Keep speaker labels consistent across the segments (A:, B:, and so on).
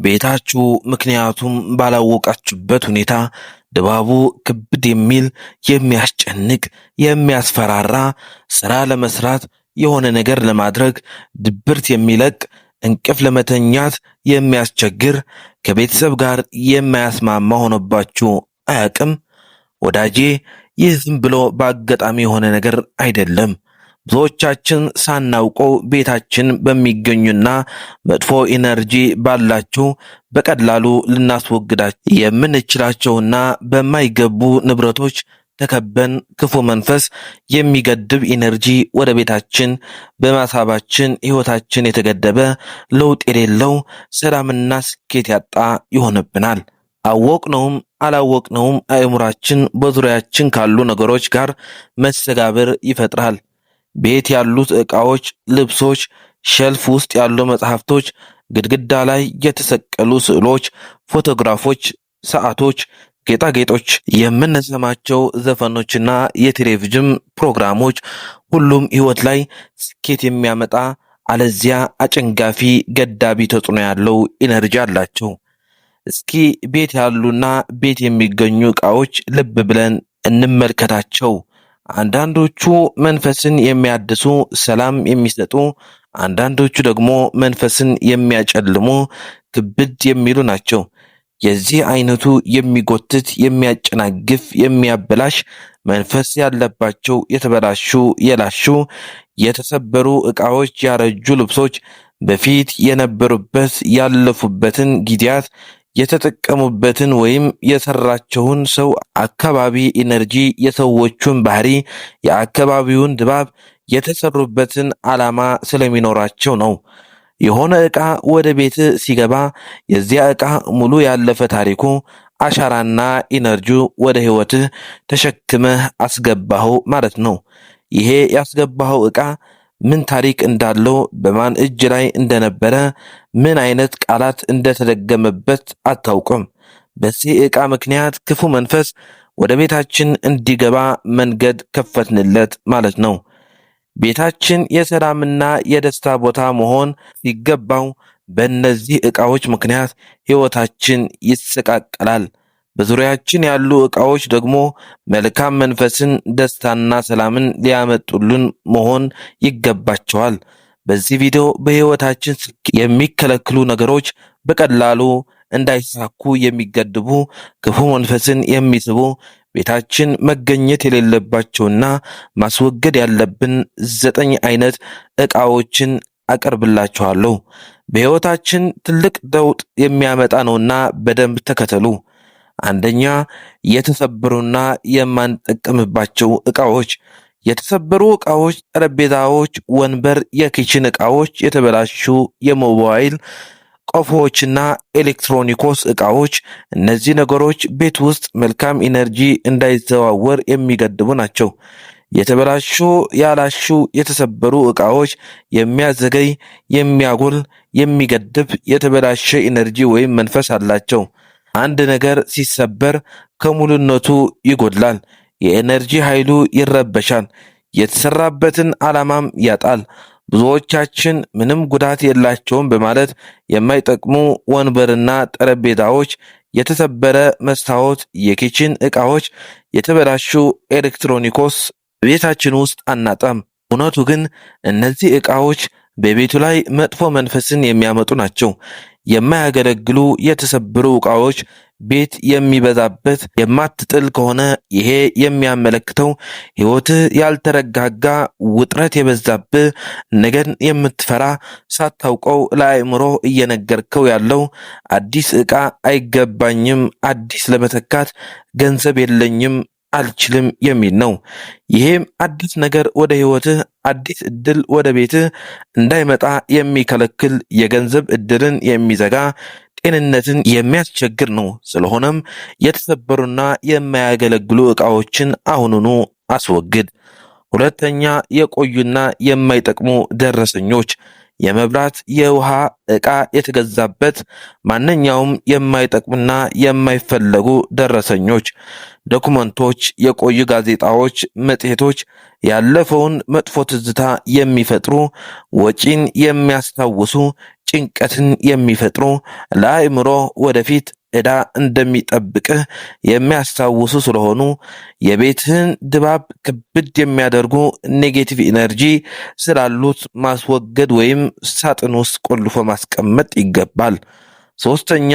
A: ቤታችሁ ምክንያቱም ባላወቃችሁበት ሁኔታ ድባቡ ክብድ የሚል የሚያስጨንቅ የሚያስፈራራ ስራ ለመስራት የሆነ ነገር ለማድረግ ድብርት የሚለቅ እንቅፍ ለመተኛት የሚያስቸግር ከቤተሰብ ጋር የማያስማማ ሆኖባችሁ አያቅም? ወዳጄ ይህ ዝም ብሎ በአጋጣሚ የሆነ ነገር አይደለም። ብዙዎቻችን ሳናውቀው ቤታችን በሚገኙና መጥፎ ኢነርጂ ባላቸው በቀላሉ ልናስወግዳቸው የምንችላቸውና በማይገቡ ንብረቶች ተከበን ክፉ መንፈስ የሚገድብ ኢነርጂ ወደ ቤታችን በማሳባችን ሕይወታችን የተገደበ ለውጥ የሌለው ሰላምና ስኬት ያጣ ይሆንብናል። አወቅነውም አላወቅነውም አእምሯችን በዙሪያችን ካሉ ነገሮች ጋር መስተጋብር ይፈጥራል። ቤት ያሉት ዕቃዎች፣ ልብሶች፣ ሸልፍ ውስጥ ያሉ መጽሐፍቶች፣ ግድግዳ ላይ የተሰቀሉ ስዕሎች፣ ፎቶግራፎች፣ ሰዓቶች፣ ጌጣጌጦች፣ የምንሰማቸው ዘፈኖችና የቴሌቪዥን ፕሮግራሞች ሁሉም ሕይወት ላይ ስኬት የሚያመጣ አለዚያ አጨንጋፊ ገዳቢ ተጽዕኖ ያለው ኢነርጂ አላቸው። እስኪ ቤት ያሉና ቤት የሚገኙ ዕቃዎች ልብ ብለን እንመልከታቸው። አንዳንዶቹ መንፈስን የሚያድሱ ሰላም የሚሰጡ፣ አንዳንዶቹ ደግሞ መንፈስን የሚያጨልሙ ክብድ የሚሉ ናቸው። የዚህ አይነቱ የሚጎትት የሚያጨናግፍ የሚያበላሽ መንፈስ ያለባቸው የተበላሹ የላሹ የተሰበሩ ዕቃዎች ያረጁ ልብሶች በፊት የነበሩበት ያለፉበትን ጊዜያት የተጠቀሙበትን ወይም የሰራቸውን ሰው አካባቢ ኢነርጂ የሰዎቹን ባህሪ የአካባቢውን ድባብ የተሰሩበትን ዓላማ ስለሚኖራቸው ነው። የሆነ ዕቃ ወደ ቤት ሲገባ የዚያ ዕቃ ሙሉ ያለፈ ታሪኩ አሻራና ኢነርጂው ወደ ሕይወትህ ተሸክመህ አስገባኸው ማለት ነው። ይሄ ያስገባኸው ዕቃ ምን ታሪክ እንዳለው በማን እጅ ላይ እንደነበረ ምን አይነት ቃላት እንደተደገመበት አታውቅም። በዚህ ዕቃ ምክንያት ክፉ መንፈስ ወደ ቤታችን እንዲገባ መንገድ ከፈትንለት ማለት ነው። ቤታችን የሰላምና የደስታ ቦታ መሆን ሲገባው በእነዚህ ዕቃዎች ምክንያት ሕይወታችን ይሰቃቀላል። በዙሪያችን ያሉ ዕቃዎች ደግሞ መልካም መንፈስን፣ ደስታና ሰላምን ሊያመጡልን መሆን ይገባቸዋል። በዚህ ቪዲዮ በሕይወታችን የሚከለክሉ ነገሮች በቀላሉ እንዳይሳኩ የሚገድቡ ክፉ መንፈስን የሚስቡ ቤታችን መገኘት የሌለባቸውና ማስወገድ ያለብን 9 አይነት ዕቃዎችን አቀርብላችኋለሁ። በሕይወታችን ትልቅ ለውጥ የሚያመጣ ነውና በደንብ ተከተሉ። አንደኛ፣ የተሰበሩና የማንጠቀምባቸው ዕቃዎች። የተሰበሩ ዕቃዎች ጠረጴዛዎች፣ ወንበር፣ የኪችን ዕቃዎች፣ የተበላሹ የሞባይል ቆፎችና ኤሌክትሮኒክስ ዕቃዎች። እነዚህ ነገሮች ቤት ውስጥ መልካም ኢነርጂ እንዳይዘዋወር የሚገድቡ ናቸው። የተበላሹ፣ ያላሹ፣ የተሰበሩ ዕቃዎች የሚያዘገይ፣ የሚያጎል፣ የሚገድብ የተበላሸ ኢነርጂ ወይም መንፈስ አላቸው። አንድ ነገር ሲሰበር ከሙሉነቱ ይጎድላል። የኤነርጂ ኃይሉ ይረበሻል። የተሰራበትን ዓላማም ያጣል። ብዙዎቻችን ምንም ጉዳት የላቸውም በማለት የማይጠቅሙ ወንበርና ጠረጴዛዎች፣ የተሰበረ መስታወት፣ የኪችን ዕቃዎች፣ የተበላሹ ኤሌክትሮኒክስ ቤታችን ውስጥ አናጣም። እውነቱ ግን እነዚህ ዕቃዎች በቤቱ ላይ መጥፎ መንፈስን የሚያመጡ ናቸው። የማያገለግሉ የተሰበሩ ዕቃዎች ቤት የሚበዛበት የማትጥል ከሆነ ይሄ የሚያመለክተው ሕይወትህ ያልተረጋጋ፣ ውጥረት የበዛብህ፣ ነገን የምትፈራ፣ ሳታውቀው ለአእምሮ እየነገርከው ያለው አዲስ ዕቃ አይገባኝም፣ አዲስ ለመተካት ገንዘብ የለኝም፣ አልችልም የሚል ነው። ይሄም አዲስ ነገር ወደ ሕይወትህ፣ አዲስ ዕድል ወደ ቤትህ እንዳይመጣ የሚከለክል፣ የገንዘብ ዕድልን የሚዘጋ፣ ጤንነትን የሚያስቸግር ነው። ስለሆነም የተሰበሩና የማያገለግሉ ዕቃዎችን አሁኑኑ አስወግድ። ሁለተኛ፣ የቆዩና የማይጠቅሙ ደረሰኞች። የመብራት የውሃ ዕቃ የተገዛበት ማንኛውም የማይጠቅሙና የማይፈለጉ ደረሰኞች፣ ዶኩመንቶች፣ የቆዩ ጋዜጣዎች፣ መጽሔቶች ያለፈውን መጥፎ ትዝታ የሚፈጥሩ፣ ወጪን የሚያስታውሱ፣ ጭንቀትን የሚፈጥሩ ለአእምሮ ወደፊት ዕዳ እንደሚጠብቅህ የሚያስታውሱ ስለሆኑ የቤትህን ድባብ ክብድ የሚያደርጉ ኔጌቲቭ ኢነርጂ ስላሉት ማስወገድ ወይም ሳጥን ውስጥ ቆልፎ ማስቀመጥ ይገባል። ሶስተኛ፣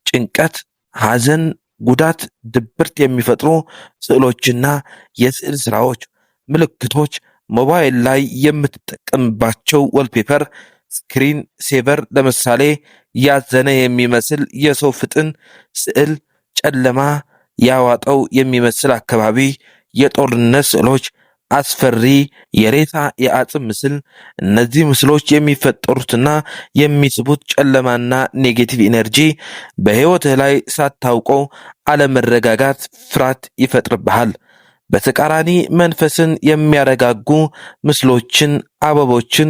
A: ጭንቀት፣ ሐዘን፣ ጉዳት፣ ድብርት የሚፈጥሩ ስዕሎችና የስዕል ስራዎች፣ ምልክቶች፣ ሞባይል ላይ የምትጠቀምባቸው ወልፔፐር፣ ስክሪን ሴቨር ለምሳሌ ያዘነ የሚመስል የሰው ፍጥን ስዕል፣ ጨለማ ያዋጠው የሚመስል አካባቢ፣ የጦርነት ስዕሎች፣ አስፈሪ የሬሳ የአጽም ምስል። እነዚህ ምስሎች የሚፈጠሩትና የሚስቡት ጨለማና ኔጌቲቭ ኢነርጂ በሕይወትህ ላይ ሳታውቀው አለመረጋጋት፣ ፍርሃት ይፈጥርብሃል። በተቃራኒ መንፈስን የሚያረጋጉ ምስሎችን፣ አበቦችን፣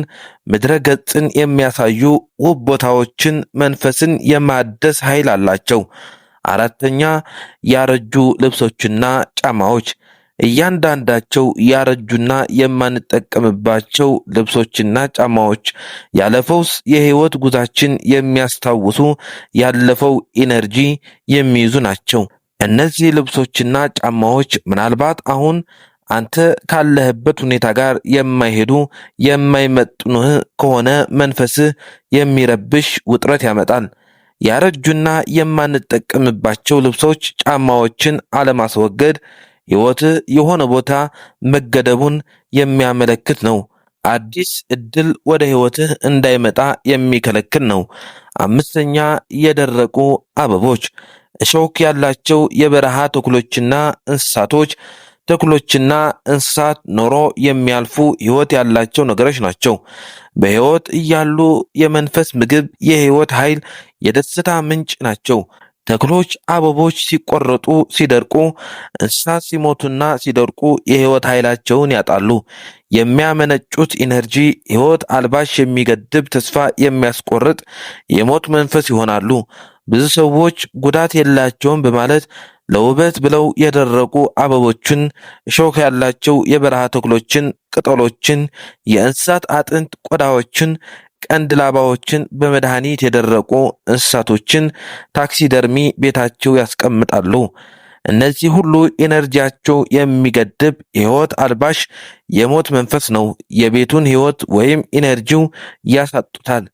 A: ምድረ ገጽን የሚያሳዩ ውብ ቦታዎችን መንፈስን የማደስ ኃይል አላቸው። አራተኛ፣ ያረጁ ልብሶችና ጫማዎች። እያንዳንዳቸው ያረጁና የማንጠቀምባቸው ልብሶችና ጫማዎች ያለፈው የህይወት ጉዛችን የሚያስታውሱ ያለፈው ኢነርጂ የሚይዙ ናቸው። እነዚህ ልብሶችና ጫማዎች ምናልባት አሁን አንተ ካለህበት ሁኔታ ጋር የማይሄዱ የማይመጥኑህ ከሆነ መንፈስህ የሚረብሽ ውጥረት ያመጣል። ያረጁና የማንጠቀምባቸው ልብሶች፣ ጫማዎችን አለማስወገድ ሕይወትህ የሆነ ቦታ መገደቡን የሚያመለክት ነው። አዲስ እድል ወደ ሕይወትህ እንዳይመጣ የሚከለክል ነው። አምስተኛ፣ የደረቁ አበቦች። እሾክ ያላቸው የበረሃ ተክሎችና እንስሳቶች ተክሎችና እንስሳት ኖሮ የሚያልፉ ሕይወት ያላቸው ነገሮች ናቸው። በሕይወት እያሉ የመንፈስ ምግብ፣ የሕይወት ኃይል፣ የደስታ ምንጭ ናቸው። ተክሎች፣ አበቦች ሲቆረጡ፣ ሲደርቁ፣ እንስሳት ሲሞቱና ሲደርቁ የሕይወት ኃይላቸውን ያጣሉ። የሚያመነጩት ኢነርጂ ሕይወት አልባሽ፣ የሚገድብ፣ ተስፋ የሚያስቆርጥ የሞት መንፈስ ይሆናሉ። ብዙ ሰዎች ጉዳት የላቸውም በማለት ለውበት ብለው የደረቁ አበቦችን፣ እሾህ ያላቸው የበረሃ ተክሎችን፣ ቅጠሎችን፣ የእንስሳት አጥንት ቆዳዎችን፣ ቀንድ ላባዎችን፣ በመድኃኒት የደረቁ እንስሳቶችን ታክሲደርሚ ቤታቸው ያስቀምጣሉ። እነዚህ ሁሉ ኢነርጂያቸው የሚገድብ የሕይወት አልባሽ የሞት መንፈስ ነው። የቤቱን ሕይወት ወይም ኢነርጂው ያሳጡታል።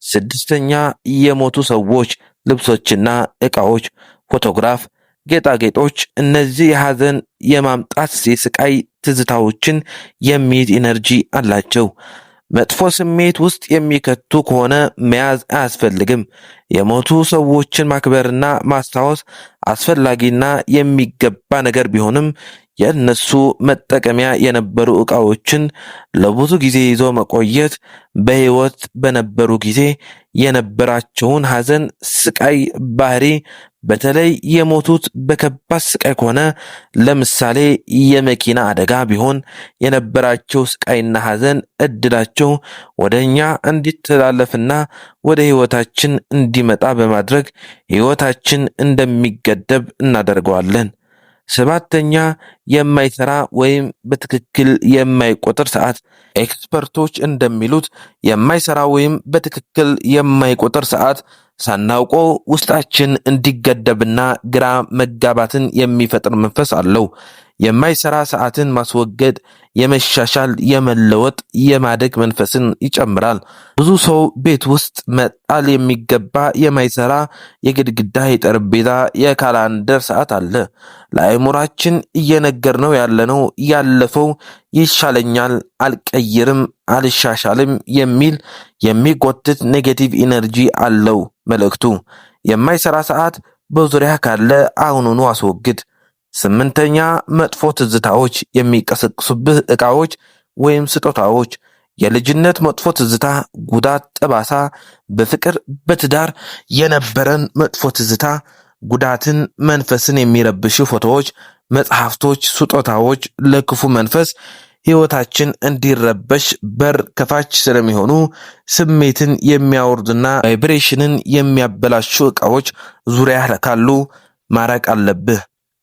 A: ስድስተኛ፣ የሞቱ ሰዎች ልብሶችና ዕቃዎች፣ ፎቶግራፍ፣ ጌጣጌጦች። እነዚህ የሐዘን፣ የማምጣት፣ የስቃይ ትዝታዎችን የሚይዝ ኢነርጂ አላቸው። መጥፎ ስሜት ውስጥ የሚከቱ ከሆነ መያዝ አያስፈልግም። የሞቱ ሰዎችን ማክበርና ማስታወስ አስፈላጊና የሚገባ ነገር ቢሆንም የእነሱ መጠቀሚያ የነበሩ ዕቃዎችን ለብዙ ጊዜ ይዞ መቆየት በሕይወት በነበሩ ጊዜ የነበራቸውን ሐዘን፣ ስቃይ ባህሪ በተለይ የሞቱት በከባድ ስቃይ ከሆነ ለምሳሌ የመኪና አደጋ ቢሆን የነበራቸው ስቃይና ሐዘን እድላቸው ወደ እኛ እንዲተላለፍና ወደ ሕይወታችን እንዲመጣ በማድረግ ሕይወታችን እንደሚገደብ እናደርገዋለን። ሰባተኛ፣ የማይሰራ ወይም በትክክል የማይቆጥር ሰዓት። ኤክስፐርቶች እንደሚሉት የማይሰራ ወይም በትክክል የማይቆጥር ሰዓት ሳናውቀው ውስጣችን እንዲገደብና ግራ መጋባትን የሚፈጥር መንፈስ አለው። የማይሰራ ሰዓትን ማስወገድ የመሻሻል፣ የመለወጥ፣ የማደግ መንፈስን ይጨምራል። ብዙ ሰው ቤት ውስጥ መጣል የሚገባ የማይሰራ የግድግዳ፣ የጠረጴዛ፣ የካላንደር ሰዓት አለ። ለአእምሯችን እየነገርነው ያለነው ያለፈው ይሻለኛል፣ አልቀይርም፣ አልሻሻልም የሚል የሚጎትት ኔጌቲቭ ኢነርጂ አለው መልእክቱ። የማይሰራ ሰዓት በዙሪያ ካለ አሁኑኑ አስወግድ። ስምንተኛ፣ መጥፎ ትዝታዎች የሚቀሰቅሱብህ ዕቃዎች ወይም ስጦታዎች። የልጅነት መጥፎ ትዝታ፣ ጉዳት፣ ጠባሳ፣ በፍቅር በትዳር የነበረን መጥፎ ትዝታ፣ ጉዳትን፣ መንፈስን የሚረብሹ ፎቶዎች፣ መጽሐፍቶች፣ ስጦታዎች ለክፉ መንፈስ ሕይወታችን እንዲረበሽ በር ከፋች ስለሚሆኑ ስሜትን የሚያወርዱና ቫይብሬሽንን የሚያበላሹ ዕቃዎች ዙሪያ ካሉ ማራቅ አለብህ።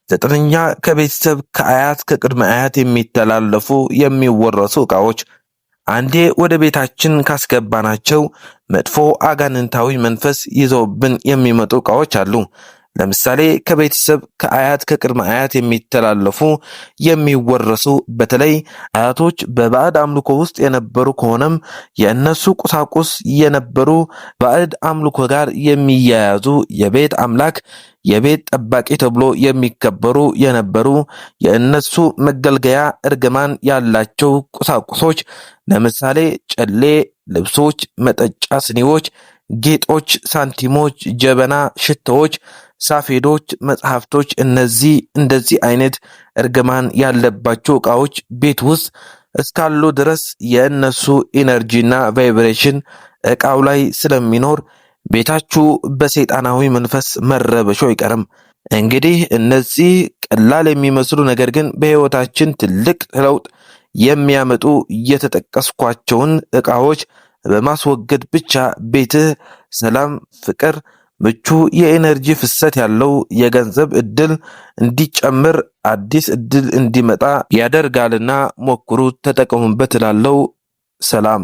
A: ዘጠነኛ፣ ከቤተሰብ ከአያት ከቅድመ አያት የሚተላለፉ የሚወረሱ ዕቃዎች። አንዴ ወደ ቤታችን ካስገባናቸው መጥፎ አጋንንታዊ መንፈስ ይዘውብን የሚመጡ ዕቃዎች አሉ። ለምሳሌ ከቤተሰብ ከአያት ከቅድመ አያት የሚተላለፉ የሚወረሱ በተለይ አያቶች በባዕድ አምልኮ ውስጥ የነበሩ ከሆነም የእነሱ ቁሳቁስ የነበሩ ባዕድ አምልኮ ጋር የሚያያዙ የቤት አምላክ የቤት ጠባቂ ተብሎ የሚከበሩ የነበሩ የእነሱ መገልገያ እርግማን ያላቸው ቁሳቁሶች ለምሳሌ ጨሌ፣ ልብሶች፣ መጠጫ ስኒዎች፣ ጌጦች፣ ሳንቲሞች፣ ጀበና፣ ሽቶዎች፣ ሳፌዶች፣ መጽሐፍቶች እንደዚህ አይነት እርግማን ያለባቸው ዕቃዎች ቤት ውስጥ እስካሉ ድረስ የእነሱ ኢነርጂና ቫይብሬሽን ዕቃው ላይ ስለሚኖር ቤታችሁ በሰይጣናዊ መንፈስ መረበሹ አይቀርም። እንግዲህ እነዚህ ቀላል የሚመስሉ ነገር ግን በሕይወታችን ትልቅ ለውጥ የሚያመጡ የተጠቀስኳቸውን ዕቃዎች በማስወገድ ብቻ ቤትህ ሰላም፣ ፍቅር፣ ምቹ የኤነርጂ ፍሰት ያለው የገንዘብ እድል እንዲጨምር አዲስ እድል እንዲመጣ ያደርጋልና ሞክሩት፣ ተጠቀሙበት እላለሁ። ሰላም።